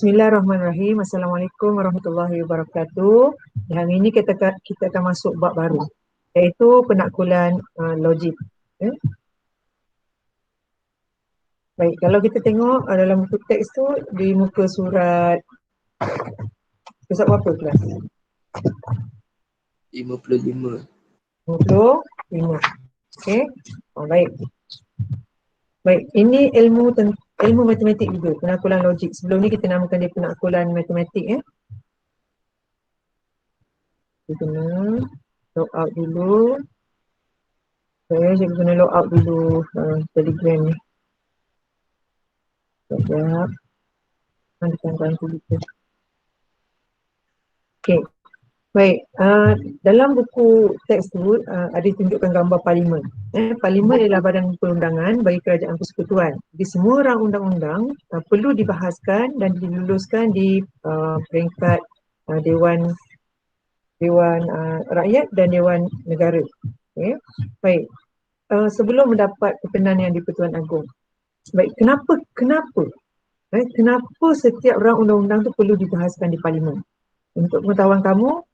Bismillahirrahmanirrahim. Assalamualaikum warahmatullahi wabarakatuh. Hari ini kita akan masuk bab baru, iaitu penaklukan logik. Eh? Baik, kalau kita tengok dalam buku teks tu di muka surat berapa kelas? 55. 55. Okey. Baik. Baik, ini ilmu matematik juga, penaklukan logik. Sebelum ni kita namakan dia penaklukan matematik. Kita kena log out dulu. Saya kena log out dulu Telegram ni. Sekejap. Mana tuan-tuan kita. Okey. Baik, dalam buku teks tu ada tunjukkan gambar parlimen. Parlimen adalah badan perundangan bagi kerajaan persekutuan. Jadi semua orang undang-undang perlu dibahaskan dan diluluskan di peringkat Dewan Rakyat dan Dewan Negara. Okay. Baik, sebelum mendapat perkenan yang di Pertuan Agong. Baik, kenapa setiap rang undang-undang tu perlu dibahaskan di parlimen? Untuk pengetahuan kamu,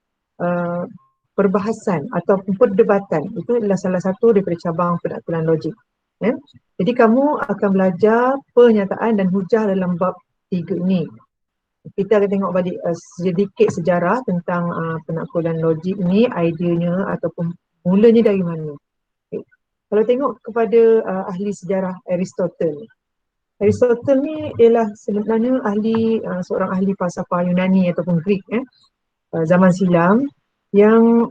perbahasan ataupun perdebatan itu adalah salah satu daripada cabang penaklukan logik. Jadi kamu akan belajar pernyataan dan hujah dalam bab 3 ini. Kita akan tengok balik sedikit sejarah tentang penaklukan logik ni, ideanya ataupun mulanya dari mana. Okay. Kalau tengok kepada ahli sejarah Aristotle ni ialah sebenarnya seorang ahli falsafah Yunani ataupun Greek zaman silam yang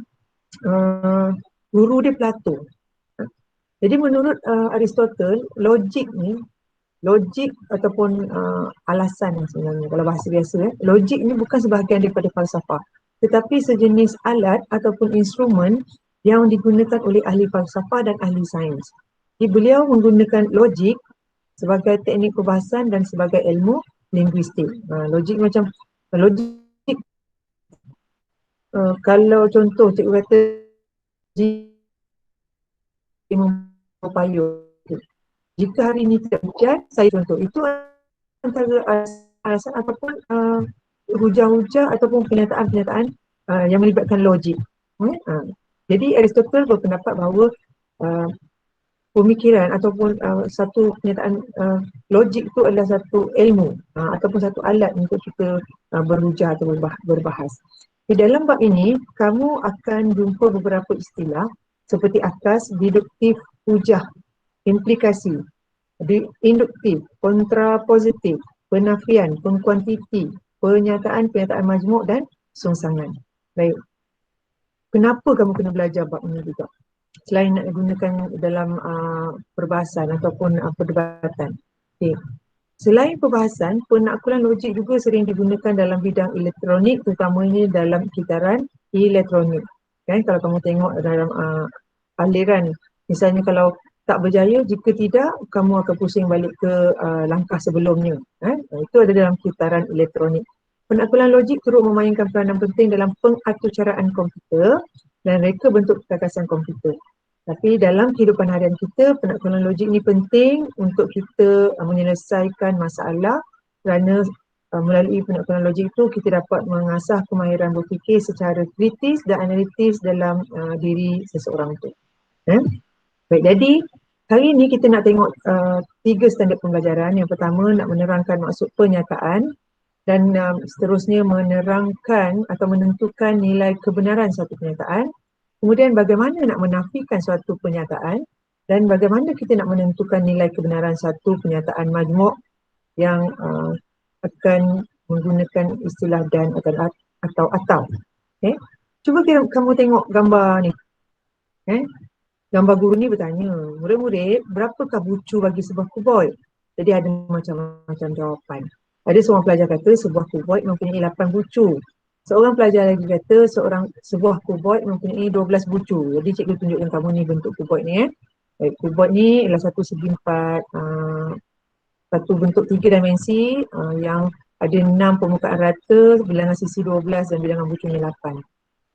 guru dia Plato. Jadi menurut Aristotle, logik ataupun alasan sebenarnya kalau bahasa biasa, logik ni bukan sebahagian daripada falsafah, tetapi sejenis alat ataupun instrumen yang digunakan oleh ahli falsafah dan ahli sains. Jadi beliau menggunakan logik sebagai teknik perbahasan dan sebagai ilmu linguistik. Logik kalau contoh cikgu kata payung. Jika hari ini tidak hujan, saya contoh. Itu antara alasan ataupun hujah-hujah ataupun pernyataan-pernyataan yang melibatkan logik. Jadi Aristotle berpendapat bahawa pemikiran ataupun satu pernyataan logik itu adalah satu ilmu ataupun satu alat untuk kita berhujah atau berbahas. Di dalam bab ini, kamu akan jumpa beberapa istilah seperti akas, deduktif, hujah, implikasi, induktif, kontrapositif, penafian, pengkuantiti, pernyataan majmuk dan songsangan. Baik. Kenapa kamu kena belajar bab ini juga? Selain nak gunakan dalam perbahasan ataupun perdebatan. Okay. Selain perbahasan, penaklukan logik juga sering digunakan dalam bidang elektronik, terutamanya dalam kitaran elektronik. Kan kalau kamu tengok dalam aliran, misalnya kalau tak berjaya, jika tidak, kamu akan pusing balik ke langkah sebelumnya. Itu ada dalam kitaran elektronik. Penaklukan logik turut memainkan peranan penting dalam pengaturcaraan komputer dan reka bentuk perkakasan komputer. Tapi dalam kehidupan harian kita, penaklukan logik ni penting untuk kita menyelesaikan masalah kerana melalui penaklukan logik itu kita dapat mengasah kemahiran berfikir secara kritis dan analitis dalam diri seseorang itu. Baik, jadi hari ini kita nak tengok 3 standard pembelajaran. Yang pertama nak menerangkan maksud pernyataan dan seterusnya menerangkan atau menentukan nilai kebenaran satu pernyataan. Kemudian bagaimana nak menafikan suatu pernyataan dan bagaimana kita nak menentukan nilai kebenaran satu pernyataan majmuk yang akan menggunakan istilah dan atau. Okay. Cuba kamu tengok gambar ni. Gambar guru ni bertanya, murid-murid, berapakah bucu bagi sebuah kuboid? Jadi ada macam-macam jawapan. Ada seorang pelajar kata sebuah kuboid mempunyai 8 bucu. Seorang pelajar lagi kata sebuah kuboid mempunyai 12 bucu. Jadi cikgu tunjukkan kamu ni bentuk kuboid ni. Baik, kuboid ni adalah satu segi 4, satu bentuk 3 dimensi yang ada 6 permukaan rata, bilangan sisi 12 dan bilangan bucunya 8.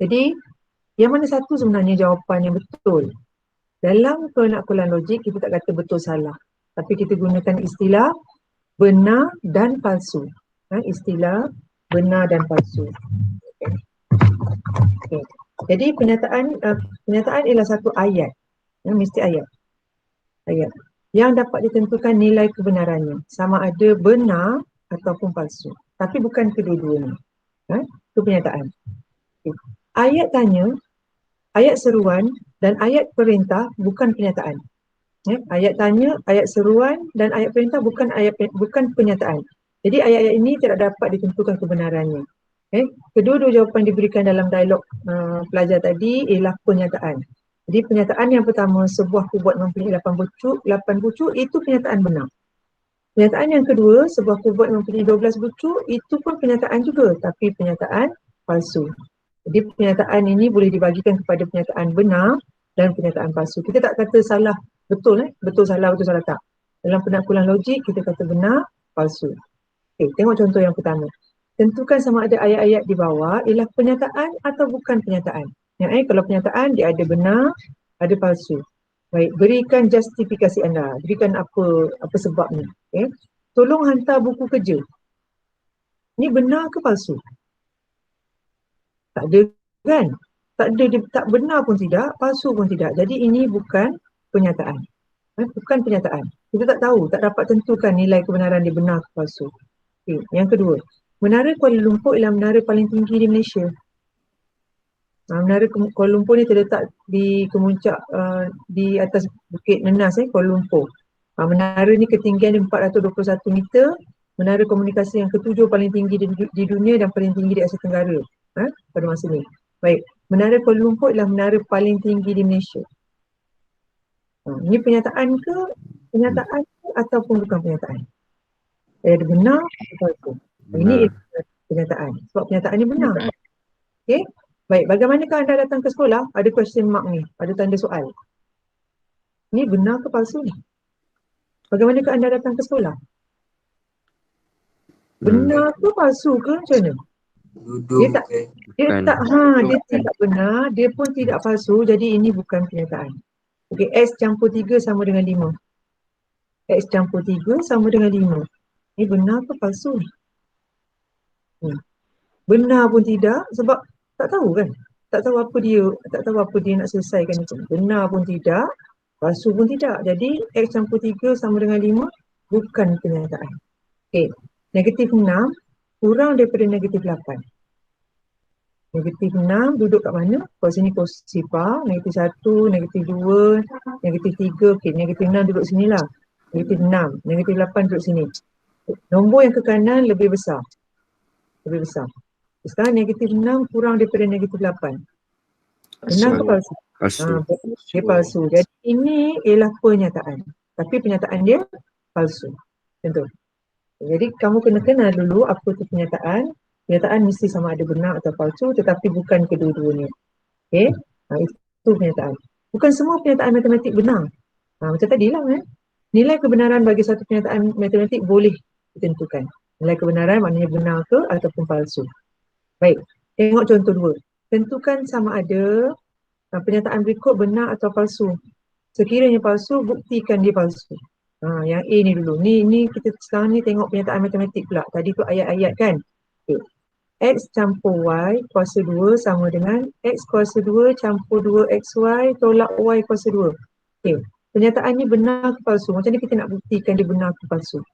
Jadi, yang mana satu sebenarnya jawapan yang betul? Dalam penaklukan logik, kita tak kata betul salah. Tapi kita gunakan istilah benar dan palsu. istilah benar dan palsu. Okay. Jadi penyataan ialah satu ayat, mesti ayat yang dapat ditentukan nilai kebenarannya, sama ada benar ataupun palsu, tapi bukan kedua-duanya. Itu penyataan. Okay. Ayat tanya, ayat seruan dan ayat perintah bukan penyataan. Ayat tanya, ayat seruan dan ayat perintah bukan penyataan. Jadi ayat-ayat ini tidak dapat ditentukan kebenarannya. Kedua-dua jawapan diberikan dalam dialog pelajar tadi ialah penyataan. Jadi penyataan yang pertama, sebuah kubot mempunyai 8 bucuk itu penyataan benar. Penyataan yang kedua, sebuah kubot mempunyai 12 bucuk, itu pun penyataan juga, tapi penyataan palsu. Jadi penyataan ini boleh dibagikan kepada penyataan benar dan penyataan palsu. Kita tak kata salah, betul salah tak. Dalam penaklukan logik kita kata benar, palsu. Okay, tengok contoh yang pertama. Tentukan sama ada ayat-ayat di bawah ialah penyataan atau bukan penyataan. Kalau penyataan dia ada benar, ada palsu. Baik, berikan justifikasi anda. Berikan apa sebabnya. Okay. Tolong hantar buku kerja. Ini benar ke palsu? Tak ada kan? Tak benar pun tidak, palsu pun tidak. Jadi ini bukan penyataan. Bukan penyataan. Kita tak tahu, tak dapat tentukan nilai kebenaran dia benar ke palsu. Okay. Yang kedua, Menara Kuala Lumpur ialah menara paling tinggi di Malaysia. Menara Kuala Lumpur ni terletak di kemuncak di atas Bukit Nenas, Kuala Lumpur. Menara ni ketinggian 421 meter, menara komunikasi yang ketujuh paling tinggi di dunia dan paling tinggi di Asia Tenggara pada masa ni. Baik, menara Kuala Lumpur ialah menara paling tinggi di Malaysia. Ini penyataan ke ataupun bukan penyataan? Ada benar atau palsu? Ini penyataan. Sebab penyataan ni benar. Okey. Baik, bagaimanakah anda datang ke sekolah? Ada question mark ni, ada tanda soal. Ni benar ke palsu ni? Bagaimanakah anda datang ke sekolah? Benar ke palsu ke macam mana? Dia tidak benar, dia pun tidak palsu, jadi ini bukan penyataan. Okey, X campur 3 sama dengan 5. X campur 3 sama dengan 5. Ini benar ke palsu ni? Benar pun tidak sebab tak tahu kan. Tak tahu apa dia nak selesaikan itu. Benar pun tidak, palsu pun tidak. Jadi X campur 3 sama dengan 5 bukan penyataan. Okey. Negatif 6 kurang daripada negatif 8. Negatif 6 duduk kat mana? Kat sini kos sifar. Negatif 1, negatif 2, negatif 3. Okey, negatif 6 duduk sini lah. Negatif 6, negatif 8 duduk sini. Nombor yang ke kanan lebih besar. Sekarang negatif 6 kurang daripada negatif 8. Benar ke palsu? Dia palsu. Jadi ini ialah penyataan. Tapi penyataan dia palsu. Tentu. Jadi kamu kena kenal dulu apa itu penyataan. Penyataan mesti sama ada benar atau palsu, tetapi bukan kedua-duanya. Okey? Itu penyataan. Bukan semua penyataan matematik benar. Macam tadi lah nilai kebenaran bagi satu penyataan matematik boleh ditentukan. Nilai kebenaran maknanya benar ke ataupun palsu. Baik, tengok contoh 2. Tentukan sama ada penyataan berikut benar atau palsu. Sekiranya palsu, buktikan dia palsu. Yang A ni dulu. Ni kita sekarang ni tengok penyataan matematik pula. Tadi tu ayat-ayat kan. Okay. X campur Y kuasa 2 sama dengan X kuasa 2 campur 2XY tolak Y kuasa 2. Okay. Penyataan ni benar ke palsu? Macam ni kita nak buktikan dia benar ke palsu?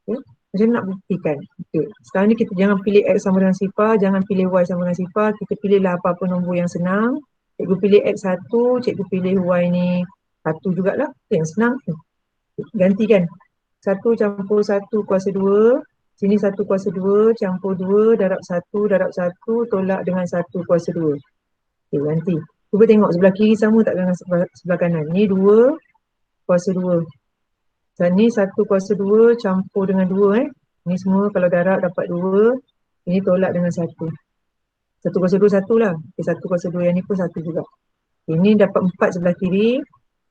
Okay. Macam nak buktikan. Okay. Sekarang ni kita jangan pilih X sama dengan sifar, jangan pilih Y sama dengan sifar. Kita pilihlah apa-apa nombor yang senang. Cikgu pilih X1, cikgu pilih Y ni 1 jugalah. Okay, yang senang. Gantikan. 1 campur 1 kuasa 2. Sini 1 kuasa 2 campur 2 darab 1 tolak dengan 1 kuasa 2. Okay, ganti. Cuba tengok sebelah kiri sama tak dengan sebelah kanan. Ni 2 kuasa 2. Dan ni 1 kuasa 2 campur dengan 2 Ni semua kalau darab dapat 2. Ini tolak dengan 1. 1 kuasa 2 1 lah. Okay, 1 kuasa 2 yang ni pun 1 juga. Ini dapat 4 sebelah kiri.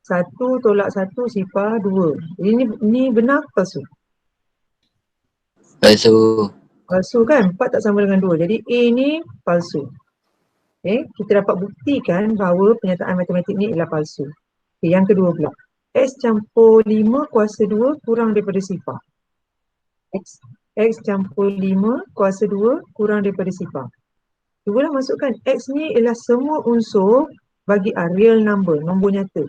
1 tolak 1 sifar 2. Jadi ni benar ke palsu? Palsu. Palsu kan? 4 tak sama dengan 2. Jadi A ni palsu. Okay, kita dapat buktikan bahawa penyataan matematik ni ialah palsu. Okay, yang kedua pula. X campur 5 kuasa 2 kurang daripada sifar. X X campur 5 kuasa 2 kurang daripada sifar. Cubalah masukkan. X ni ialah semua unsur bagi R, real number, nombor nyata.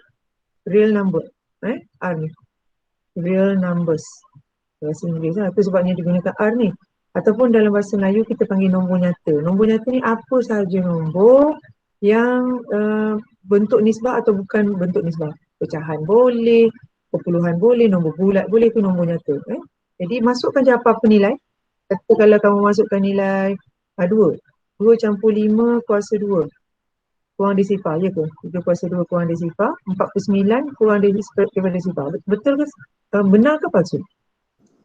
Real number. R ni. Real numbers. Bahasa Inggeris lah. Itu sebabnya digunakan R ni. Ataupun dalam bahasa Melayu kita panggil nombor nyata. Nombor nyata ni apa sahaja nombor yang bentuk nisbah atau bukan bentuk nisbah. Pecahan boleh, perpuluhan boleh, nombor bulat boleh, itu nombor nyata. Jadi masukkan je apa-apa nilai. Kata kalau kamu masukkan nilai 2. 2 campur 5 kuasa 2 kurang dari sifar, ya ke? 3 kuasa 2 kurang dari sifar, 49 kurang daripada sifar. Betul ke? Benar ke palsu?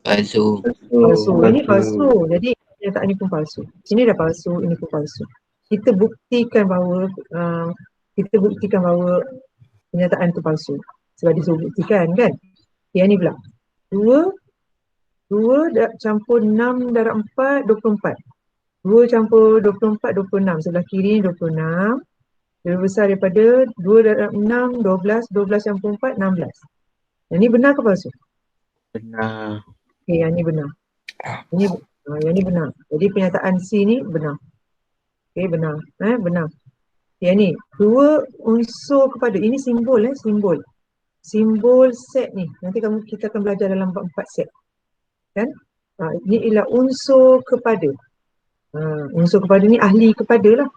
Palsu. Palsu. Ini palsu. Jadi kenyataan ini pun palsu. Ini dah palsu, ini pun palsu. Kita buktikan bahawa kenyataan itu palsu. Sebab disuruh buktikan kan? Yang ni pula. 2 campur 6 darab 4, 24. 2 campur 24, 26. Sebelah kiri ni 26. Lebih besar daripada 2 darab 6, 12. 12 campur 4, 16. Yang ni benar ke palsu? Benar. Okey, yang ni benar. Yang ni benar. Jadi pernyataan C ni benar. Okey, benar. Benar. Yang ni, 2 unsur kepada. Ini simbol simbol. Simbol set ni. Nanti kita akan belajar dalam bab 4 set. Kan? Ini ialah unsur kepada. Unsur kepada ni ahli kepada lah.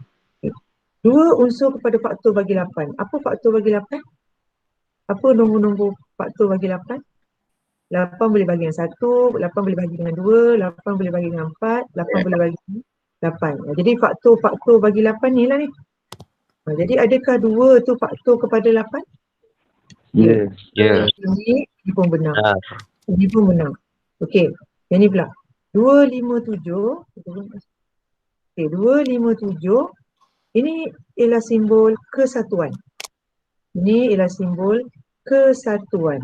2 unsur kepada faktor bagi 8. Apa faktor bagi 8? Apa nombor-nombor faktor bagi 8? 8 boleh bagi dengan 1, 8 boleh bagi dengan 2, 8 boleh bagi dengan 4, 8 boleh bagi dengan 8. Jadi faktor-faktor bagi 8 ni lah ni. Jadi adakah 2 tu faktor kepada 8? Ya. Ini pun benar. Ini pun benar. Okey, yang ni pula. 257. Okey, 257. Ini ialah simbol kesatuan. Ini ialah simbol kesatuan.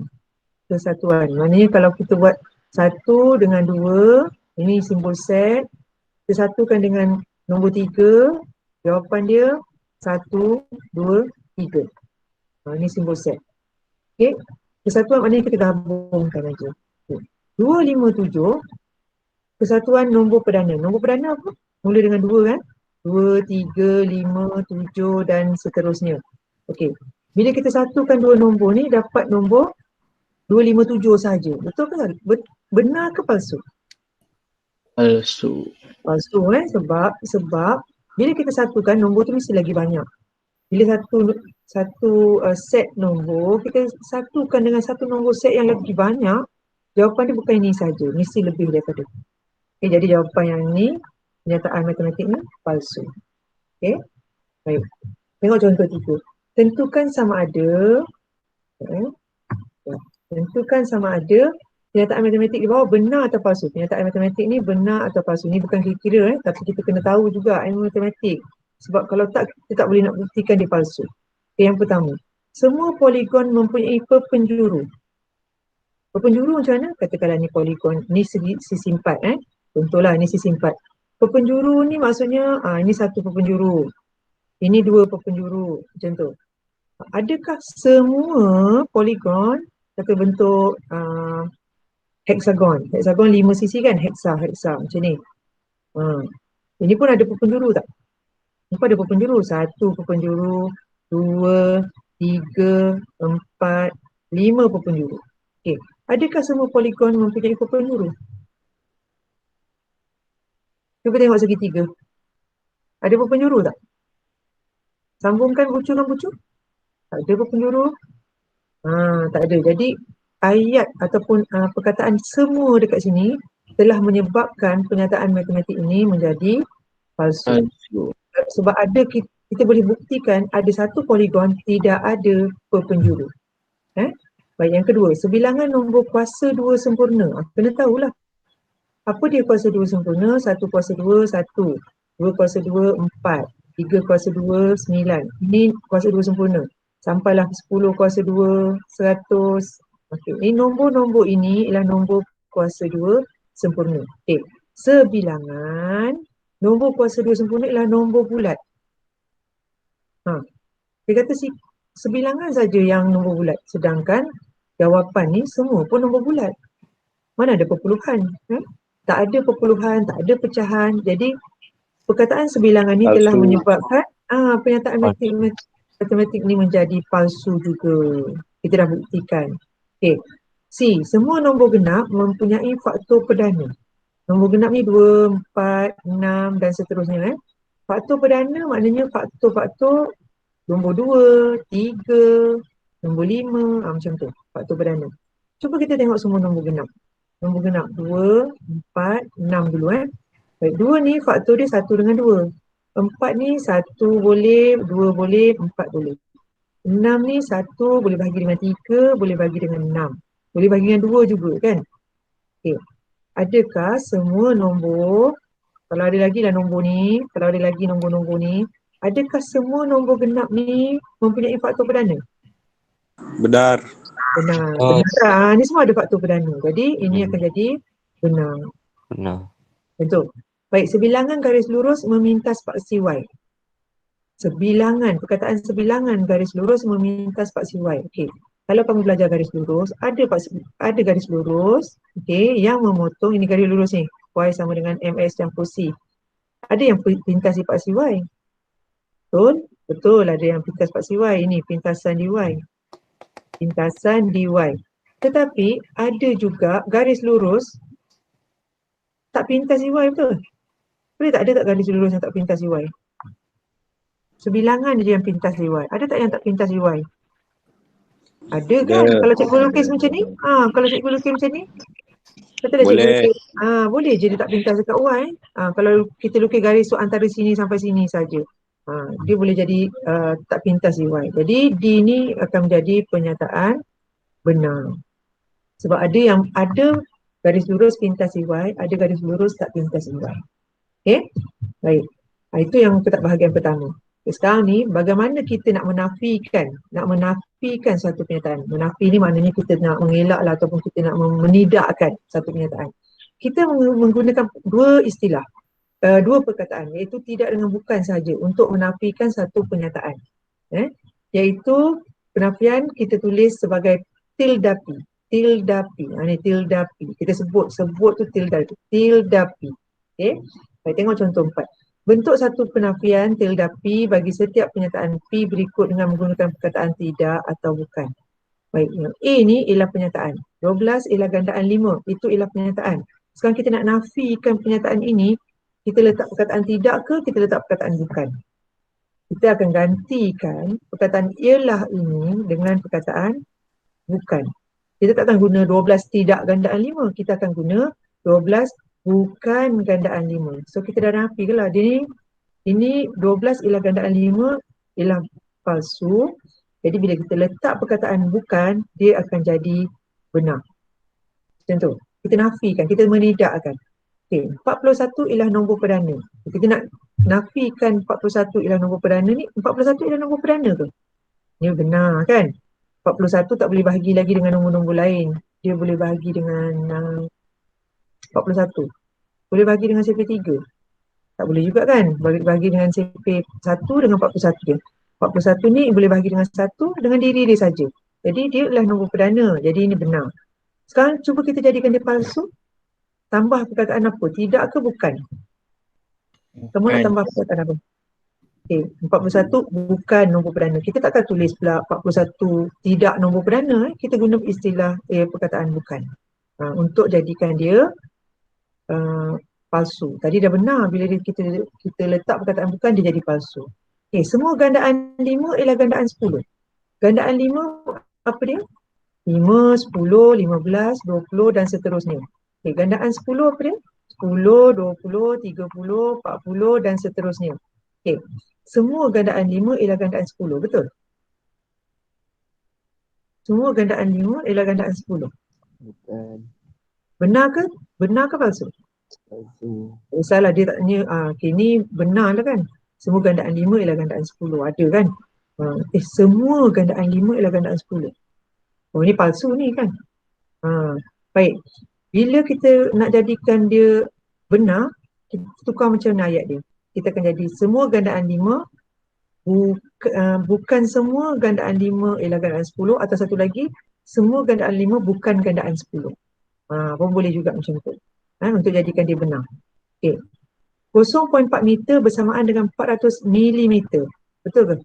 Kesatuan. Maknanya kalau kita buat 1 dengan 2, ini simbol set. Kita satukan dengan nombor 3, jawapan dia 1, 2, 3. Ini simbol set. Okey. Kesatuan maknanya kita gabungkan aja. 257, kesatuan nombor perdana. Nombor perdana apa? Mula dengan 2 kan? 2, 3, 5, 7 dan seterusnya. Okey. Bila kita satukan dua nombor ni dapat nombor 257 saja. Betul ke? Benar ke palsu? Palsu. Palsu sebab bila kita satukan nombor tu mesti lagi banyak. Bila satu set nombor, kita satukan dengan satu nombor set yang lebih banyak, jawapan dia bukan ini saja, mesti lebih daripada. Okay, jadi jawapan yang ni, kenyataan matematik ni palsu. Okay, baik. Tengok contoh 3. Tentukan sama ada, tentukan sama ada kenyataan matematik di bawah benar atau palsu. Kenyataan matematik ni benar atau palsu. Ni bukan kira-kira tapi kita kena tahu juga ilmu matematik. Sebab kalau tak, kita tak boleh nak buktikan dia palsu. Okay, yang pertama, semua poligon mempunyai perpenjuru. Perpenjuru macam mana? Katakanlah ni poligon, ni sisi 4. Contohlah ni sisi 4. Perpenjuru ni maksudnya, ini satu perpenjuru. Ini 2 perpenjuru, macam tu. Adakah semua poligon satu bentuk hexagon? Hexagon 5 sisi kan? Hexa macam ni. Ini pun ada perpenjuru tak? Ini pun ada perpenjuru. 1 perpenjuru, 2, 3, 4, 5 perpenjuru. Okey. Adakah semua poligon mempunyai perpenjuru? Cuba tengok segitiga. Ada perpenjuru tak? Sambungkan bucu dengan bucu? Tak ada perpenjuru. Tak ada. Jadi ayat ataupun perkataan semua dekat sini telah menyebabkan pernyataan matematik ini menjadi palsu. Sebab kita boleh buktikan ada satu poligon tidak ada perpenjuru. Baik, yang kedua, sebilangan nombor kuasa 2 sempurna. Kena tahulah. Apa dia kuasa 2 sempurna? 1 kuasa 2, 1. 2 kuasa 2, 4. 3 kuasa 2, 9. Ini kuasa 2 sempurna. Sampailah 10 kuasa 2, 100. Okey, ini nombor-nombor ini ialah nombor kuasa 2 sempurna. Okey, sebilangan nombor kuasa 2 sempurna ialah nombor bulat. Dia kata sebilangan saja yang nombor bulat. Sedangkan jawapan ni semua pun nombor bulat. Mana ada perpuluhan? Tak ada perpuluhan, tak ada pecahan. Jadi perkataan sebilangan ni telah Palsu. menyebabkan pernyataan matematik ni menjadi palsu juga. Kita dah buktikan. Okey. C. Semua nombor genap mempunyai faktor perdana. Nombor genap ni 2, 4, 6 dan seterusnya. Faktor perdana maknanya faktor-faktor nombor 2, 3, nombor 5, macam tu. Faktor perdana. Cuba kita tengok semua nombor genap. Nombor genap 2, 4, 6 dulu Baik, 2 ni faktor dia 1 dengan 2. 4 ni 1 boleh, 2 boleh, 4 boleh. 6 ni 1 boleh bahagi dengan 3, boleh bahagi dengan 6. Boleh bahagi dengan 2 juga kan? Okey. Adakah semua nombor, kalau ada lagi lah nombor ni, kalau ada lagi nombor-nombor ni, adakah semua nombor genap ni mempunyai faktor perdana? Benar. Benar. Benar. Ni semua ada faktor perdana. Jadi ini akan jadi benar. Benar. Betul. Baik, sebilangan garis lurus memintas paksi Y. Sebilangan, perkataan sebilangan garis lurus memintas paksi Y. Okey. Kalau kamu belajar garis lurus, ada garis lurus, okey, yang memotong, ini garis lurus ni. Y sama dengan MX campur C. Ada yang pintasi paksi Y. Betul? Betul, ada yang pintas paksi Y. Ini pintasan DY. Pintasan DY. Tetapi ada juga garis lurus tak pintas DY, betul? Boleh tak ada tak garis lurus yang tak pintas DY? Sebilangan je yang pintas DY. Ada tak yang tak pintas DY? Ada kan? Kalau cikgu lukis macam ni, kalau cikgu lukis macam ni, betul tak cikgu Boleh. lukis? Boleh je dia tak pintas dekat Y. Kalau kita lukis garis tu antara sini sampai sini saja. Dia boleh jadi tak pintas DY. Jadi D ni akan menjadi pernyataan benar. Sebab ada garis lurus pintas DY, ada garis lurus tak pintas DY. Okey? Baik. Itu yang bahagian pertama. Sekarang ni bagaimana kita nak menafikan satu pernyataan. Menafi ni maknanya kita nak mengelak lah ataupun kita nak menidakkan satu pernyataan. Kita menggunakan dua istilah, dua perkataan, iaitu tidak dengan bukan sahaja untuk menafikan satu pernyataan. Iaitu penafian kita tulis sebagai tildapi. Tildapi. Ni tildapi. Kita sebut tu tildapi. Tildapi. Okey. Baik, tengok contoh 4. Bentuk satu penafian tildapi bagi setiap pernyataan P berikut dengan menggunakan perkataan tidak atau bukan. Baik, yang A ni ialah pernyataan. 12 ialah gandaan 5. Itu ialah pernyataan. Sekarang kita nak nafikan pernyataan ini, kita letak perkataan tidak ke, kita letak perkataan bukan. Kita akan gantikan perkataan ialah ini dengan perkataan bukan. Kita tak akan guna 12 tidak gandaan 5. Kita akan guna 12 bukan gandaan 5. So kita dah nafi ke lah. Ini 12 ialah gandaan 5 ialah palsu. Jadi bila kita letak perkataan bukan, dia akan jadi benar. Macam tu. Kita nafikan, kita menidakkan. Okey, 41 ialah nombor perdana. Kita nak nafikan 41 ialah nombor perdana ni, 41 ialah nombor perdana tu. Ini benar kan? 41 tak boleh bahagi lagi dengan nombor-nombor lain. Dia boleh bahagi dengan 41. Boleh bahagi dengan CP3? Tak boleh juga kan? Bahagi dengan CP1 dengan 41 dia. 41 ni boleh bahagi dengan 1 dengan diri dia saja. Jadi dia adalah nombor perdana. Jadi ini benar. Sekarang cuba kita jadikan dia palsu. Tambah perkataan apa? Tidak ke bukan? Kamu nak tambah perkataan apa? Okey, 41 bukan nombor perdana. Kita takkan tulis pula 41 tidak nombor perdana. Kita guna istilah perkataan bukan. Untuk jadikan dia palsu. Tadi dah benar bila kita letak perkataan bukan, dia jadi palsu. Okey, semua gandaan 5 ialah gandaan 10. Gandaan 5 apa dia? 5, 10, 15, 20 dan seterusnya. Okey, gandaan 10 apa dia? 10, 20, 30, 40 dan seterusnya. Okey, semua gandaan 5 ialah gandaan 10, betul? Semua gandaan 5 ialah gandaan 10. Bukan. Benar ke? Benar ke palsu? Palsu. Salah dia tak tanya, okay, ni benar lah kan? Semua gandaan 5 ialah gandaan 10, ada kan? Semua gandaan 5 ialah gandaan 10. Oh, ni palsu ni kan? Baik, bila kita nak jadikan dia benar, kita tukar macam mana ayat dia. Kita akan jadi semua gandaan 5, bukan semua gandaan 5 ialah gandaan 10, atau satu lagi, semua gandaan 5 bukan gandaan 10. Pun boleh juga macam tu. untuk jadikan dia benar. Okey. 0.4 meter bersamaan dengan 400 milimeter. Betul ke?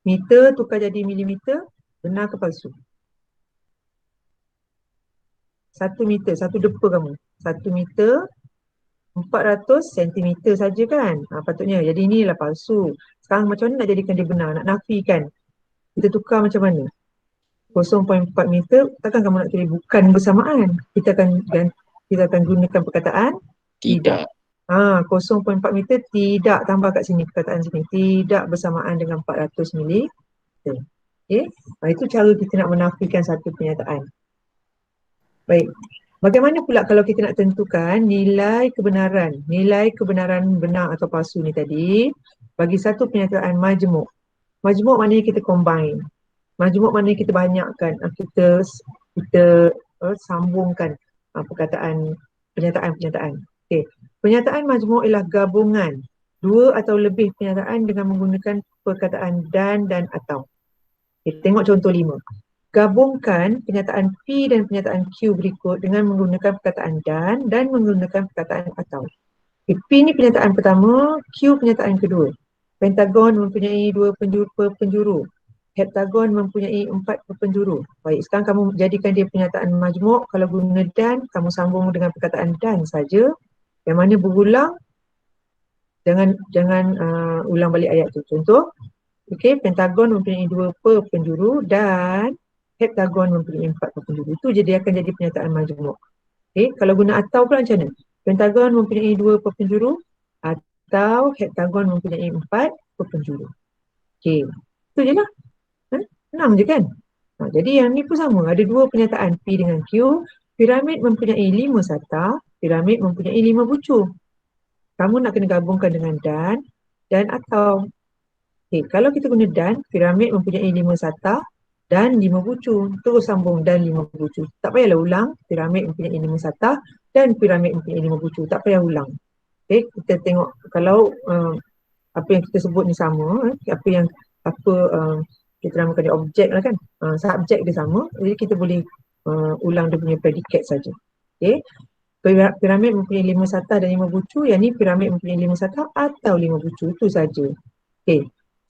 Meter tukar jadi milimeter, benar ke palsu? 1 meter, satu depa kamu. 1 meter 400 sentimeter saja kan? Patutnya. Jadi inilah palsu. Sekarang macam mana nak jadikan dia benar? Nak nafikan. Kita tukar macam mana? 0.4 meter, takkan kamu nak tulis bukan bersamaan. Kita akan gunakan perkataan Tidak. 0.4 meter tidak, tambah kat sini perkataan sini, tidak bersamaan dengan 400 milimeter. Okey, itu cara kita nak menafikan satu pernyataan. Baik, bagaimana pula kalau kita nak tentukan nilai kebenaran benar atau palsu ni tadi bagi satu pernyataan majmuk. Majmuk maknanya kita combine. Majmuk maknanya kita banyakkan, kita sambungkan pernyataan-pernyataan. Okey. Pernyataan majmuk ialah gabungan dua atau lebih pernyataan dengan menggunakan perkataan dan atau. Kita tengok contoh 5. Gabungkan pernyataan P dan pernyataan Q berikut dengan menggunakan perkataan dan menggunakan perkataan atau. P ni pernyataan pertama, Q pernyataan kedua. Pentagon mempunyai 2 penjuru. Heptagon mempunyai 4 penjuru. Baik, sekarang kamu jadikan dia pernyataan majmuk. Kalau guna dan, kamu sambung dengan perkataan dan saja. Yang mana berulang, jangan ulang balik ayat tu. Contoh, Pentagon mempunyai 2 penjuru dan heptagon mempunyai 4 penjuru. Itu je dia akan jadi pernyataan majmuk. Kalau guna atau pula macam mana? Pentagon mempunyai 2 penjuru atau heptagon mempunyai 4 penjuru. Itu je lah. Senang je kan? Jadi yang ni pun sama. Ada 2 pernyataan P dengan Q. Piramid mempunyai 5 sata, piramid mempunyai 5 bucu. Kamu nak kena gabungkan dengan dan atau. Kalau kita guna dan, piramid mempunyai 5 sata dan 5 bucu. Terus sambung dan 5 bucu. Tak payahlah ulang. Piramid mempunyai 5 sata dan piramid mempunyai 5 bucu. Tak payah ulang. Kita tengok kalau apa yang kita sebut ni sama, kita namakan dia objek lah kan. Subjek dia sama. Jadi kita boleh ulang dia punya predikat saja. Piramid mempunyai 5 sata dan 5 bucu. Yang ni piramid mempunyai 5 sata atau 5 bucu. Itu saja.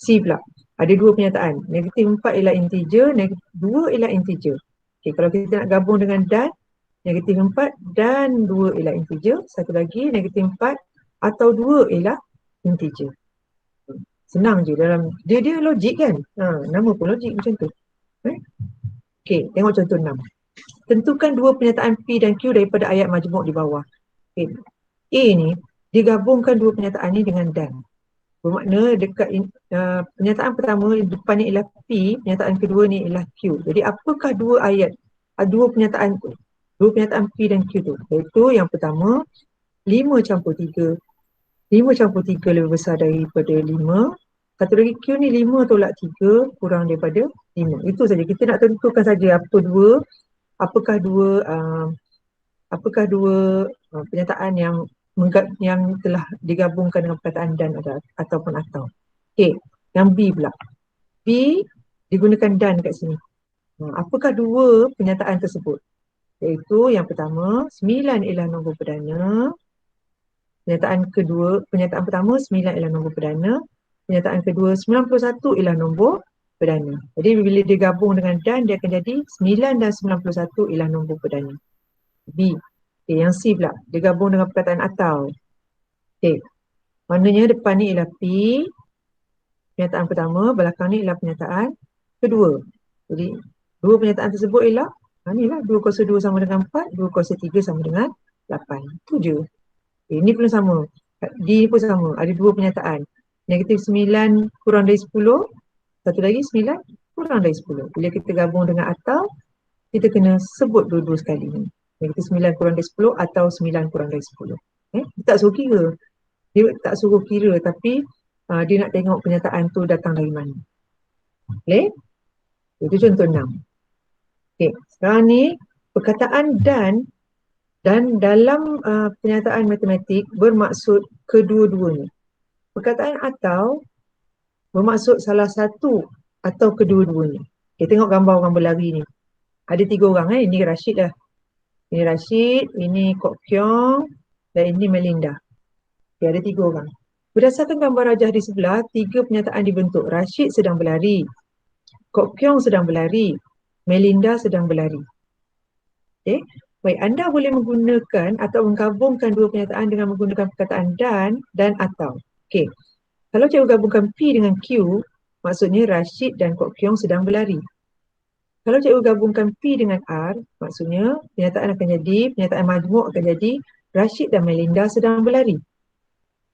C pula. Ada 2 pernyataan. Negatif 4 ialah integer, negatif 2 ialah integer. Kalau kita nak gabung dengan dan, negatif 4 dan 2 ialah integer. Satu lagi, negatif 4 atau 2 ialah integer. Senang je dalam, dia logik kan. Nama pun logik macam tu. Tengok contoh 6. Tentukan 2 pernyataan P dan Q daripada ayat majmuk di bawah. A ni, digabungkan 2 pernyataan ni dengan dan. Bermakna dekat pernyataan pertama depan ni ialah P, pernyataan kedua ni ialah Q. Jadi apakah 2 ayat, 2 pernyataan tu? 2 pernyataan P dan Q tu. Iaitu yang pertama, 5 campur 3. 5 campur 3 lebih besar daripada 5. Satu lagi Q ni 5 tolak 3 kurang daripada 5. Itu saja. Kita nak tentukan saja apakah dua pernyataan yang telah digabungkan dengan perkataan dan ataupun atau. Yang B pula. B digunakan dan kat sini. Apakah 2 pernyataan tersebut? Iaitu yang pertama, 9 ialah nombor perdana. Pernyataan pertama, 9 ialah nombor perdana. Pernyataan kedua, 91 ialah nombor perdana. Jadi bila dia gabung dengan dan, dia akan jadi 9 dan 91 ialah nombor perdana. B. Yang C pula, dia gabung dengan perkataan atau. Maknanya depan ni ialah P, pernyataan pertama, belakang ni ialah pernyataan kedua. Jadi 2 pernyataan tersebut ialah, inilah 2 kuasa 2 sama dengan 4, 2 kuasa 3 sama dengan 8. Itu je. Ini pun sama. D pun sama. Ada 2 pernyataan. Negatif 9 kurang dari 10. Satu lagi 9 kurang dari 10. Bila kita gabung dengan atau, kita kena sebut dua-dua sekali ni. Negatif 9 kurang dari 10 atau 9 kurang dari 10. Dia tak suruh kira. Dia tak suruh kira tapi dia nak tengok pernyataan tu datang dari mana. Itu contoh 6. Sekarang ni perkataan dan dalam pernyataan matematik bermaksud kedua-duanya. Perkataan atau bermaksud salah satu atau kedua-duanya. Tengok gambar orang berlari ni. Ada 3 orang Ini Rashid lah. Ini Rashid, ini Kok Kiong, dan ini Melinda. Okay, ada 3 orang. Berdasarkan gambar rajah di sebelah, 3 pernyataan dibentuk. Rashid sedang berlari, Kok Kiong sedang berlari, Melinda sedang berlari. Okay. Baik, anda boleh menggunakan atau menggabungkan 2 pernyataan dengan menggunakan perkataan dan atau. Okey. Kalau cikgu gabungkan P dengan Q, maksudnya Rashid dan Kok Kiong sedang berlari. Kalau cikgu gabungkan P dengan R, maksudnya pernyataan majmuk akan jadi Rashid dan Melinda sedang berlari.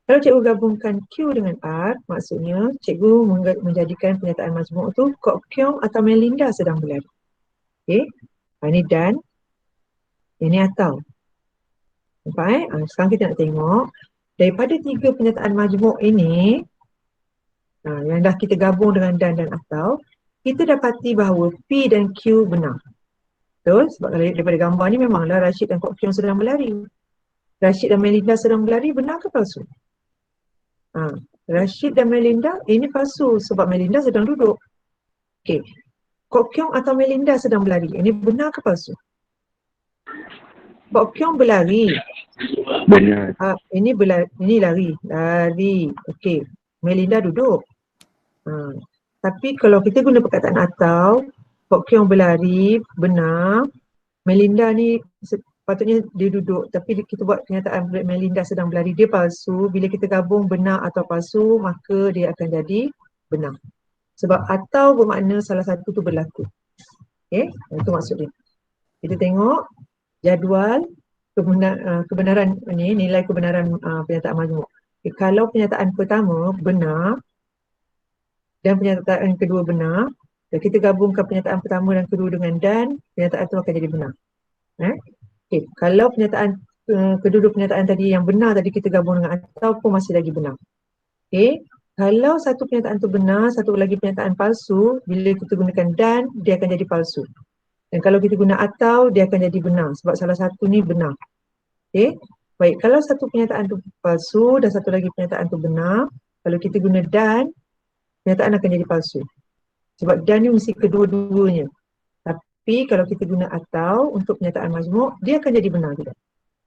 Kalau cikgu gabungkan Q dengan R, maksudnya cikgu menjadikan pernyataan majmuk itu Kok Kiong atau Melinda sedang berlari. Okey. Ini dan, ini atau. Nampak sekarang kita nak tengok daripada 3 pernyataan majmuk ini yang dah kita gabung dengan dan atau, kita dapati bahawa P dan Q benar. Betul? Sebab daripada gambar ni memanglah Rashid dan Kok Kiong sedang berlari. Rashid dan Melinda sedang berlari, benar ke palsu? Rashid dan Melinda ini palsu sebab Melinda sedang duduk. Okey. Kok Kiong atau Melinda sedang berlari, ini benar ke palsu? Kok Kiong berlari. Benar. Ini lari. Okey. Melinda duduk. Tapi kalau kita guna perkataan atau, Kok Kiong berlari, benar. Melinda ni sepatutnya dia duduk, tapi kita buat pernyataan Melinda sedang berlari, dia palsu. Bila kita gabung benar atau palsu, maka dia akan jadi benar. Sebab atau bermakna salah satu tu berlaku. Okey, itu maksud dia. Kita tengok jadual kebenaran ni, nilai kebenaran pernyataan majmuk. Okay, kalau pernyataan pertama benar dan pernyataan kedua benar, dan kita gabungkan pernyataan pertama dan kedua dengan dan, pernyataan itu akan jadi benar. Okay. Kalau pernyataan kedua pernyataan tadi yang benar tadi kita gabung dengan atau pun masih lagi benar. Okay. Kalau satu pernyataan itu benar, satu lagi pernyataan palsu, bila kita gunakan dan, dia akan jadi palsu. Dan kalau kita guna atau, dia akan jadi benar sebab salah satu ni benar. Okay. Baik, kalau satu pernyataan itu palsu dan satu lagi pernyataan itu benar, kalau kita guna dan, pernyataan akan jadi palsu. Sebab dan ni mesti kedua-duanya. Tapi kalau kita guna atau untuk pernyataan majmuk, dia akan jadi benar juga.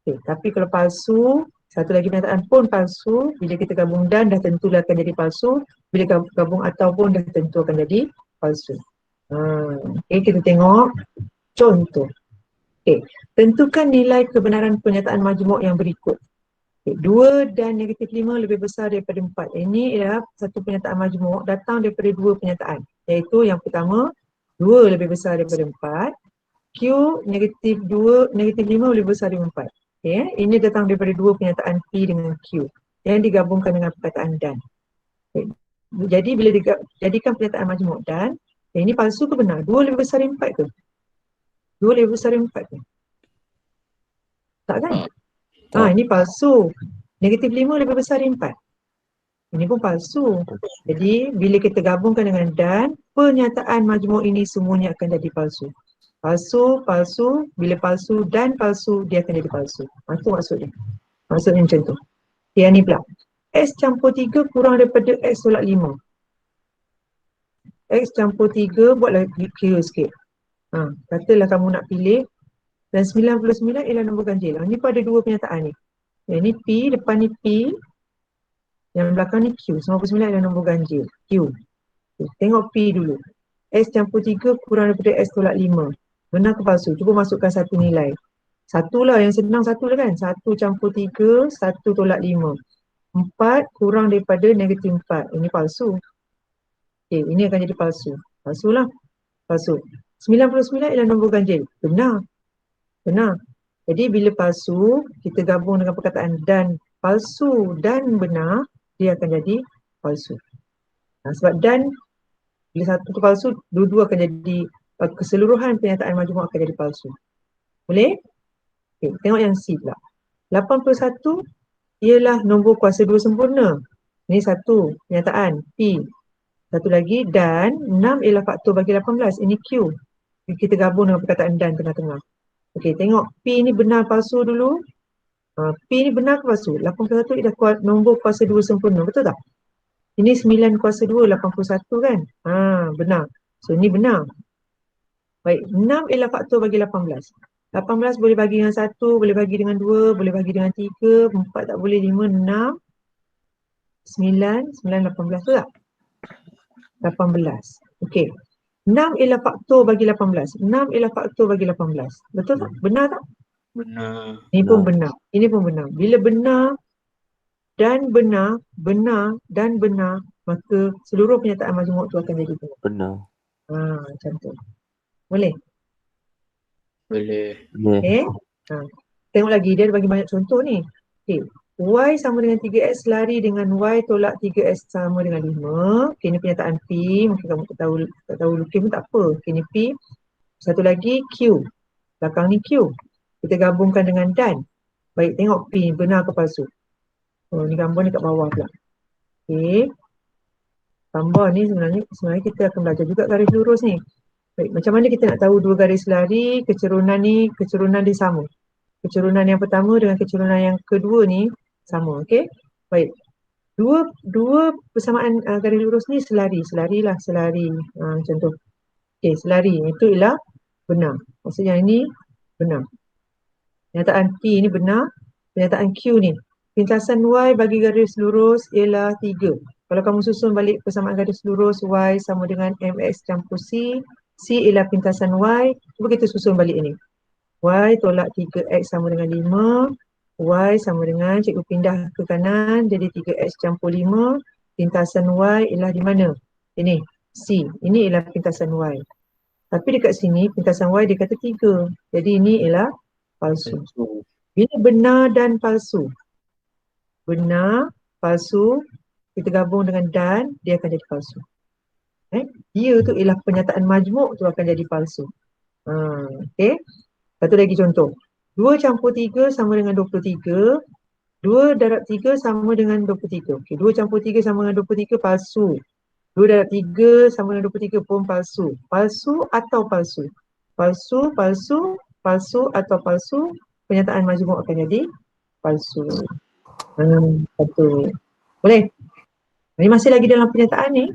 Okay. Tapi kalau palsu, satu lagi pernyataan pun palsu, bila kita gabung dan dah tentu akan jadi palsu, bila gabung atau pun dah tentu akan jadi palsu. Okay, kita tengok contoh. Okay. Tentukan nilai kebenaran pernyataan majmuk yang berikut. Okay. 2 dan negatif 5 lebih besar daripada 4. Ini ialah satu pernyataan majmuk datang daripada 2 pernyataan. Iaitu yang pertama, 2 lebih besar daripada 4. Q negatif 5 lebih besar daripada 4. Okay. Ini datang daripada 2 pernyataan P dengan Q yang digabungkan dengan perkataan dan. Okay. Jadi bila dijadikan pernyataan majmuk dan, ini palsu ke benar? 2 lebih besar daripada 4 ke? 2 lebih besar daripada 4 ke? Tak kan? Ini palsu. Negatif 5 lebih besar daripada 4. Ini pun palsu. Jadi bila kita gabungkan dengan dan, pernyataan majmuk ini semuanya akan jadi palsu. Palsu, palsu, bila palsu dan palsu, dia akan jadi palsu. Itu maksudnya. Maksudnya macam tu. Yang ni pula. X campur 3 kurang daripada X tolak 5. X campur 3, buatlah kira sikit. Katalah kamu nak pilih dan 99 ialah nombor ganjil. Ni pun ada 2 pernyataan ni. Yang ni P, depan ni P. Yang belakang ni Q. 99 ialah nombor ganjil. Q. Tengok P dulu. X campur 3 kurang daripada X tolak 5. Benar ke palsu? Cuba masukkan satu nilai. Satulah yang senang, satu lah kan. 1 campur 3, 1 tolak 5. 4 kurang daripada negatif 4. Ini palsu. Okay, ini akan jadi palsu. Palsu lah. Palsu. 99 ialah nombor ganjil. Benar. Benar. Jadi bila palsu, kita gabung dengan perkataan dan palsu dan benar, dia akan jadi palsu. Sebab dan, bila satu tu palsu, dua-dua akan jadi, keseluruhan pernyataan majmuk akan jadi palsu. Boleh? Okay, tengok yang C pula. 81 ialah nombor kuasa 2 sempurna. Ini satu pernyataan P. Satu lagi dan 6 ialah faktor bagi 18. Ini Q. Kita gabung dengan perkataan dan tengah-tengah. Okey, tengok P ni benar palsu dulu. P ni benar ke palsu? 81 ialah nombor kuasa 2 sempurna. Betul tak? Ini 9 kuasa 2, 81 kan? Benar. So, ini benar. Baik, 6 ialah faktor bagi 18. 18 boleh bagi dengan 1, boleh bagi dengan 2, boleh bagi dengan 3, 4 tak boleh, 5, 6, 9, 9, 18 tu tak? 18. Okey. 6 ialah faktor bagi 18. 6 ialah faktor bagi 18. Betul tak? Benar tak? Benar. Ini pun benar. Ini pun benar. Bila benar dan benar, benar dan benar, maka seluruh penyataan majmuk tu akan jadi benar. Benar. Macam tu. Boleh? Boleh. Boleh. Okay. Tengok lagi, dia ada bagi banyak contoh ni. Okay. Y sama dengan 3X lari dengan Y tolak 3X sama dengan 5. Okay, ni pernyataan P. Mungkin kamu tak tahu lukis pun tak apa. Okay, ni P. Satu lagi Q. Belakang ni Q. Kita gabungkan dengan dan. Baik, tengok P benar ke palsu. Oh, ni gambar ni kat bawah pula. Okay. Gambar ni sebenarnya kita akan belajar juga garis lurus ni. Baik, macam mana kita nak tahu dua garis lari, kecerunan dia sama. Kecerunan yang pertama dengan kecerunan yang kedua ni sama, okey? Baik. Dua persamaan garis lurus ni selari. Macam tu. Okey, selari. Itu ialah benar. Maksudnya ini benar. Pernyataan P ni benar. Pernyataan Q ni. Pintasan Y bagi garis lurus ialah 3. Kalau kamu susun balik persamaan garis lurus, Y sama dengan MX campur C. C ialah pintasan Y. Cuba kita susun balik ini. Y tolak 3X sama dengan 5. Y sama dengan, cikgu pindah ke kanan, jadi 3X campur 5. Pintasan Y ialah di mana? Ini, C. Ini ialah pintasan Y. Tapi dekat sini, pintasan Y dia kata 3. Jadi ini ialah palsu. Bila benar dan palsu. Benar, palsu, kita gabung dengan dan, dia akan jadi palsu. Dia tu ialah pernyataan majmuk tu akan jadi palsu. Okey. Satu lagi contoh. 2 campur 3 sama dengan 23. 2 darab 3 sama dengan 23. Okey, 2 campur 3 sama dengan 23 palsu. 2 darab 3 sama dengan 23 pun palsu. Palsu atau palsu? Palsu, palsu, palsu atau palsu, pernyataan majmuk akan jadi palsu. Betul. Boleh? Ini masih lagi dalam pernyataan ni.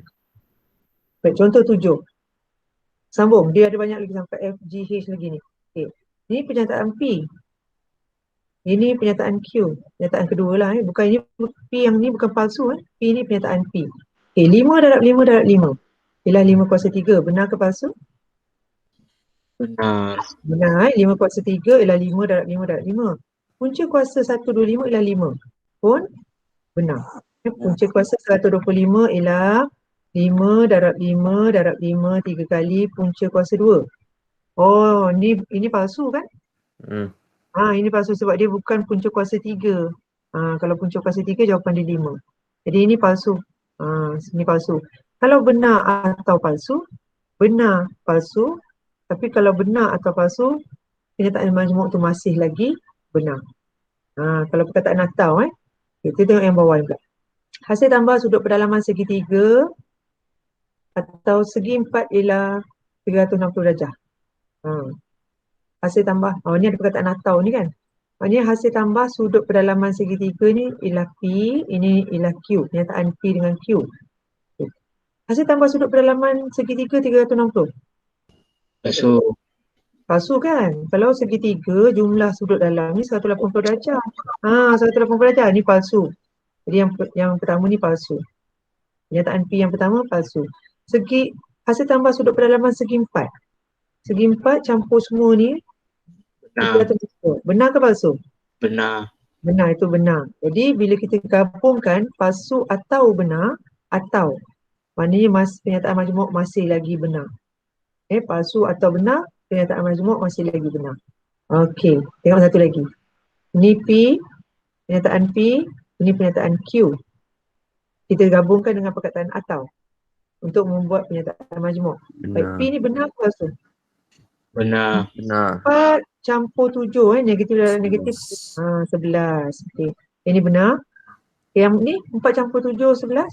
Baik, contoh 7. Sambung. Dia ada banyak lagi sampai F, G, H lagi ni. Okay. Ini pernyataan P. Ini pernyataan Q. Pernyataan kedua lah. Bukan ini, P yang ni bukan palsu. P ni pernyataan P. Okay, 5 darab 5 darab 5. Ialah 5 kuasa 3. Benar ke palsu? Benar. Benar. 5 kuasa 3 ialah 5 darab 5 darab 5. Punca kuasa 125 ialah 5. Pun benar. Punca kuasa 125 ialah 5 darab 5 darab 5 3 kali punca kuasa 2. Oh, ini palsu kan? Ini palsu sebab dia bukan punca kuasa 3. Kalau punca kuasa 3 jawapan dia 5. Jadi ini palsu. Ini palsu. Kalau benar atau palsu, benar, palsu. Tapi kalau benar atau palsu, pernyataan majmuk tu masih lagi benar. Kalau perkataan atau kita tengok yang bawah ni pula. Hasil tambah sudut pedalaman segitiga atau segi empat ialah 360 darjah. Hasil tambah, ni ada perkataan atau ni kan. Ini hasil tambah sudut pedalaman segitiga ni ialah P, ini ialah Q. Pernyataan P dengan Q. Okay. Hasil tambah sudut pedalaman segitiga 360. Palsu. Palsu kan? Kalau segitiga jumlah sudut dalam ni 180 darjah. 180 darjah ni palsu. Jadi yang pertama ni palsu. Pernyataan P yang pertama palsu. Hasil tambah sudut pedalaman segi empat. Segi empat campur semua ni. Benar. Benar ke palsu? Benar. Benar, itu benar. Jadi bila kita gabungkan palsu atau benar, atau maknanya pernyataan majmuk masih lagi benar. Palsu atau benar, pernyataan majmuk masih lagi benar. Okey, tengok satu lagi. Ini P, pernyataan P, ini pernyataan Q. Kita gabungkan dengan perkataan atau untuk membuat pernyataan majmuk. Baik, P ni benar ke palsu? Benar. 4 campur 7 negatif dalam negatif 11. Okey. Ini benar. Yang ni 4 campur 7 11.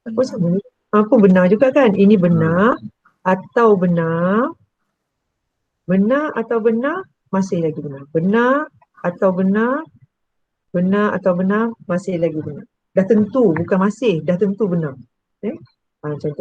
Oh sama. Pun benar juga kan? Ini benar atau benar. Benar atau benar masih lagi benar. Benar atau benar. Benar atau benar masih lagi benar. Dah tentu, bukan masih, dah tentu benar. Macam tu.